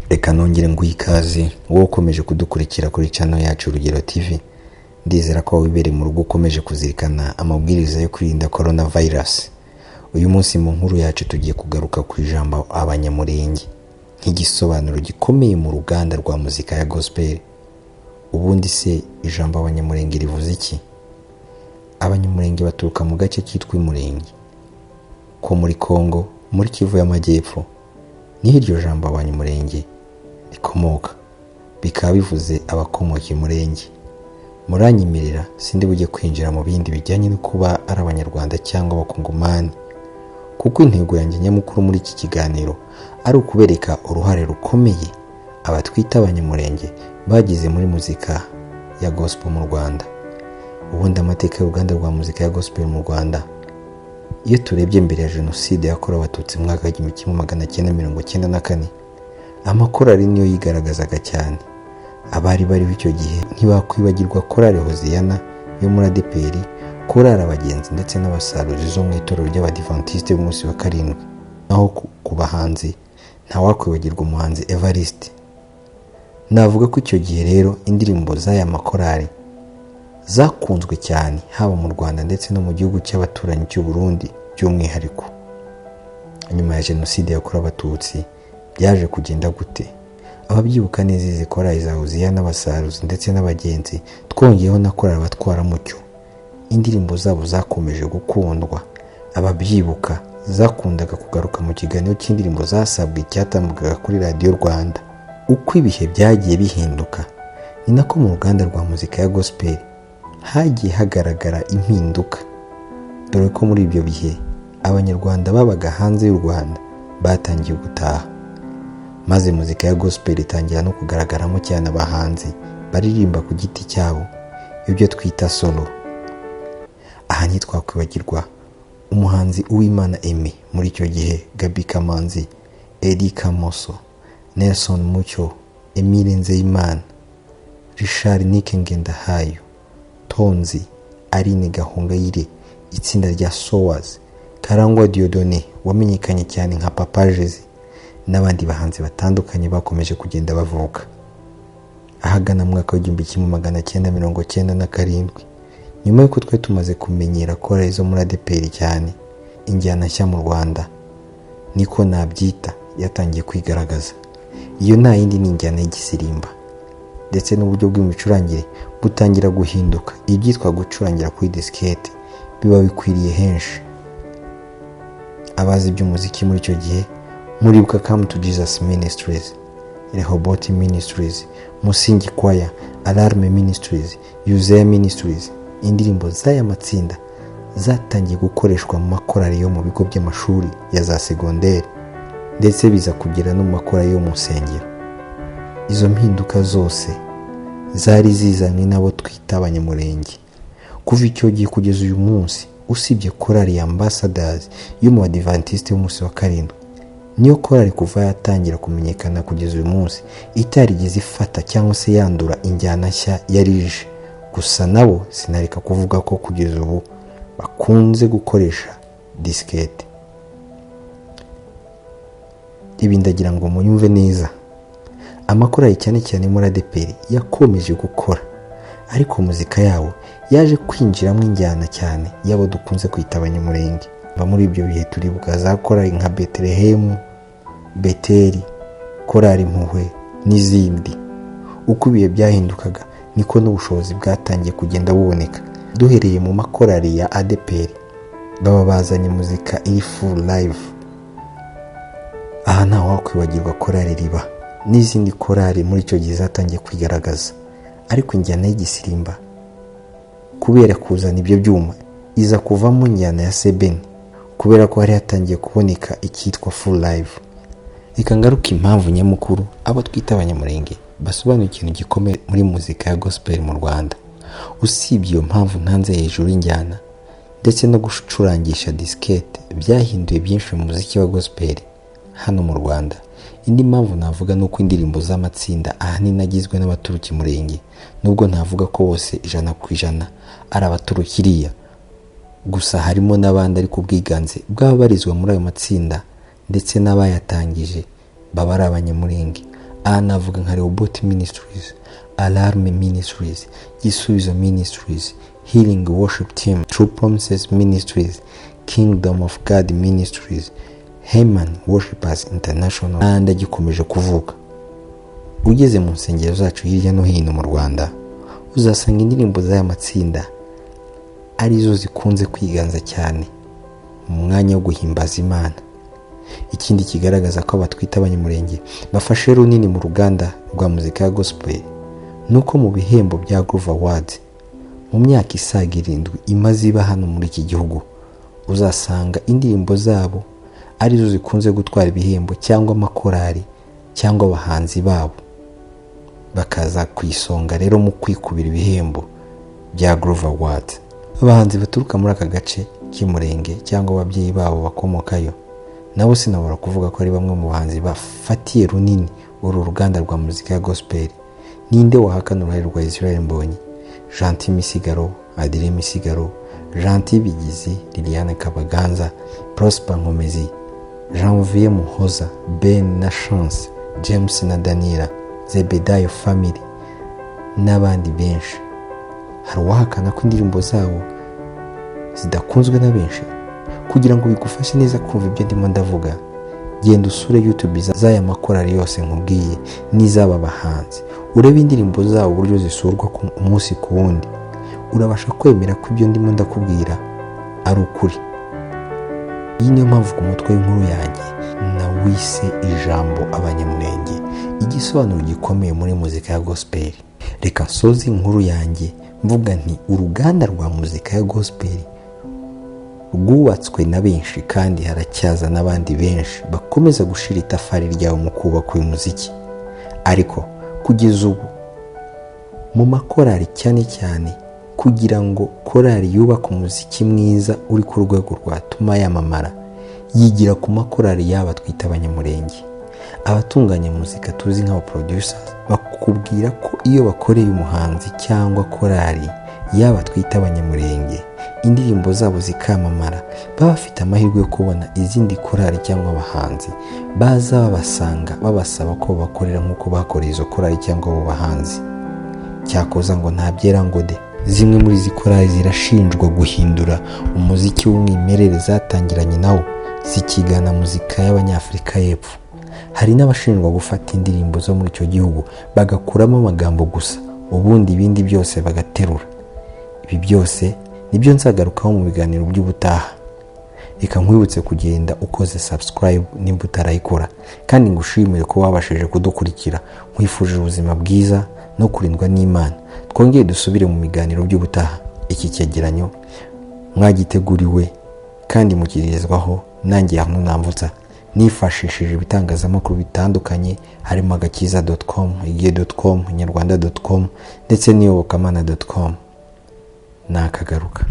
Reka nongere nguhe ikaze wowe ukomeje kudukurikira kuri channel yacu Urugero TV. Ndizera ko wibereye mu rugo ukomeje kuzirikana amabwiriza yo kwirinda coronavirus. Uyu munsi mu nkuru yacu tugiye kugaruka ku ijambo abanyamurenge nk'igisobanuro gikomeye mu ruganda rwa muzika ya gospel. Ubundi se ijambo abanyamurenge rivuze iki? Abanyamurenge baturuka mu gace kitwa Imurenge ko muri Kongo, muri Kivu y'Amajyepfo. Niho iryo jambo abanyamurenge rikomoka, bikaba bivuze abakomoka Imurenge. Muranyemerera sindi bujye kwinjira mu bindi bijyanye no kuba ari abanyarwanda cyangwa abakongomani, kuko intego yanjye nyamukuru muri iki kiganiro ari ukubereka uruhare rukomeye abatwita abanyamurenge bagize muri muzika ya gospel mu Rwanda. Ubundi amateka y'uruganda rwa muzika ya gospel mu Rwanda, iyo turebye mbere ya jenoside yakorewe abatutsi mu mwaka wa 1994, amakorali niyo yigaragazaga cyane. Abari bariho icyo gihe ntibakwibagirwa korali Hoziyana yo muri ADPR, korali Abagenzi ndetse n'abasaruzi zo mu itorero ry'Abadiventiste b'umunsi wa karindwi. Naho ku bahanzi ntawakwibagirwa umuhanzi Evariste. Navuga ko icyo gihe rero indirimbo z'aya makorali zakunzwe cyane haba mu Rwanda ndetse no mu gihugu cy'abaturanyi cy'u Burundi by'umwihariko. Nyuma ya jenoside yakorewe abatutsi byaje kugenda gute? Ababyibuka neza izi korali za Hoziyana n'abasaruzi ndetse n'Abagenzi, twongeyeho na korali Abatwaramucyo, indirimbo zabo zakomeje gukundwa. Ababyibuka zakundaga kugaruka mu kiganiro cy'indirimbo zasabwe cyatambukaga kuri Radio Rwanda. Uko ibihe byagiye bihinduka, ni nako mu ruganda rwa muzika ya gospel hagiye hagaragara impinduka, dore ko muri ibyo bihe abanyarwanda babaga hanze y'u Rwanda batangiye gutaha, maze muzika ya gospel itangira no kugaragaramo cyane abahanzi baririmba ku giti cyabo, ibyo twita solo. Aha ntitwakwibagirwa umuhanzi Uwimana Aimé muri icyo gihe, Gaby Kamanzi, Eddy Kamoso, Nelson Mucyo, Emile Nzeyimana, Richard Nike Ngendahayo, Tonzi, Aline Gahongayire, itsinda rya Sowas, Karangwa Dieudonné wamenyekanye cyane nka Papa Jezi, n'abandi bahanzi batandukanye bakomeje kugenda bavuka. Ahagana mu mwaka wa 1997, nyuma y'uko twe tumaze kumenyera korali zo muri ADPR cyane, injyana nshya mu Rwanda, niko nabyita, yatangiye kwigaragaza. Iyo nta yindi ni injyana y'igisirimba, ndetse n'uburyo bw'imicurangire butangira guhinduka. Ibyitwa gucurangira kuri diskete biba bikwiriye henshi. Abazi by'umuziki muri icyo gihe muribuka Come to Jesus Ministries, Rehoboth Ministries, Musingi Choir, Alarme Ministries, Yuzea Ministries. Indirimbo z'aya matsinda zatangiye gukoreshwa mu makorali yo mu bigo by'amashuri ya za segonderi, ndetse biza kugera no mu makorali yo mu nsengero. Izo mpinduka zose zari zizanywe n'abo twita abanyamurenge. Kuva icyo gihe kugeza uyu munsi, usibye korali ya Ambassadors yo mu Adventiste b'umunsi wa karindwi, niyo korali kuva yatangira kumenyekana kugeza uyu munsi itarigeze ifata cyangwa se yandura injyana nshya yarije. Gusa nabo sinareka kuvuga ko kugeza ubu bakunze gukoresha diskete. Ibi ndagira ngo muyumve neza. Amakorali cyane cyane muri ADPR yakomeje gukora, ariko muzika yawo yaje kwinjiramo injyana cyane yabo dukunze kwita abanyamurenge. Muri ibyo bihe turibuka za korali nka Bethlehem, Beteli, korali Impuhwe n'izindi. Uko ibihe byahindukaga niko n'ubushobozi bwatangiye kugenda buboneka. Duhereye mu makorali ya ADPR, baba bazanye muzika iri full live. Aha nta wakwibagirwa korali Riba n'izindi korali muri icyo gihe zatangiye kwigaragaza. Ariko injyana y'igisirimba, kubera kuzana ibyo byuma, iza kuvamo injyana ya Sebeni, kubera ko hari hatangiye kuboneka icyitwa full live. Reka ngaruka impamvu nyamukuru abo twita abanyamurenge basobanura ikintu gikomeye muri muzika ya gospel mu Rwanda. Usibye iyo mpamvu ntanze hejuru y'injyana ndetse no gucurangisha diskete byahinduye byinshi mu muziki wa gospel hano mu Rwanda, indi mpamvu navuga nuko indirimbo z'amatsinda ahanini nagizwe n'abaturuka Imurenge, nubwo ntavuga ko bose 100% ari abaturuka iriya. Gusa harimo n'abandi ariko ubwiganze bw'ababarizwa muri ayo matsinda ndetse n'abayatangije baba ari abanyamurenge. aha navuga nka Rehoboth Ministries, Alarme Ministries, Gisubizo Ministries, Healing Worship Team, True Promises Ministries, Kingdom of God Ministries, Heman Worshipers International n'andi agikomeje kuvuka. Ugeze mu nsengero zacu hirya no hino mu Rwanda uzasanga indirimbo z'aya matsinda arizo zikunze kwiganza cyane mu mwanya wo guhimbaza Imana. Ikindi kigaragaza ko abatwita abanyamurenge bafashe runini mu ruganda rwa muzika ya gospel nuko mu bihembo bya Groove Awards mu myaka isaga 7 imaze iba hano muri iki gihugu uzasanga indirimbo zabo arizo zikunze gutwara ibihembo cyangwa amakorari cyangwa abahanzi babo bakaza kwisonga rero mu kwikubira ibihembo bya Groove Awards. Abahanzi baturuka muri aka gace k'Umurenge cyangwa ababyeyi babo bakomokayo nabo sinabura kuvuga ko ari bamwe mu bahanzi bafatiye runini uru ruganda rwa muzika ya gospel. Ninde wahakana uruhare rwa Israel Mbonyi, Gentil Misigaro, Adrien Misigaro, Gentil Bigizi, Liliane Kabaganza, Prosper Nkomezi, Janvier Muhoza, Ben na Chance, James na Daniela, Zebedayo Family n'abandi benshi. Hari uwahakana ko indirimbo zabo zidakunzwe na benshi? Kugira ngo bigufashe neza kumva ibyo ndimo ndavuga, genda usure YouTube z'aya makorari yose nkubwiye n'izaba bahanzi, urebe indirimbo zabo uburyo zisurwa ku umunsi ku wundi, urabasha kwemera ko ibyo ndimo ndakubwira ari ukuri. Iyi niyo mpamvu ku mutwe w'inkuru yanjye nawise ijambo abanyamurenge, igisobanuro gikomeye muri muzika ya gospel. Reka nsoze inkuru yanjye mvuga nti uruganda rwa muzika ya gospel rwubatswe na benshi kandi haracyaza n'abandi benshi bakomeza gushira itafari ryawo mu kubaka uyu muziki. Ariko kugeza ubu mu makorari cyane kugira ngo korari yubake umuziki mwiza uri ku rwego rwatuma yamamara, yigira ku makorari yaba twita abanyamurenge. Abatunganya muzika tuzi nk'aba producers bakubwira ko iyo bakoreye umuhanzi cyangwa korari yaba twita abanyamurenge indirimbo zabo zikamamara, baba bafite amahirwe yo kubona izindi korari cyangwa abahanzi baza babasanga babasaba ko bakorera nk'uko bakoreye izo korari cyangwa abo bahanzi. Cyakoza ngo nta byera ngo de, zimwe muri izi korari zirashinjwa guhindura umuziki w'umwimerere zatangiranye nawo zikigana muzika y'Abanyafurika y'Epfo. Hari n'abashinjwa gufata indirimbo zo muri icyo gihugu bagakuramo amagambo gusa, ubundi ibindi byose bagaterura. Ibi byose nibyo nzagarukaho mu biganiro by'ubutaha. Reka nkwibutse kugenda ukoze subscribe nimba utarayikora, kandi ngushimire ko wabashije kudukurikira. Nkwifurije ubuzima bwiza no kurindwa n'Imana. Twongeye dusubire mu biganiro by'ubutaha. Iki cyegeranyo mwagiteguriwe kandi mukirizwaho nanjye hamwe namvutsa nifashishije ibitangazamakuru bitandukanye harimo agakiza.com, igihe.com, inyarwanda.com ndetse n'iyobokamana.com. Nakagaruka.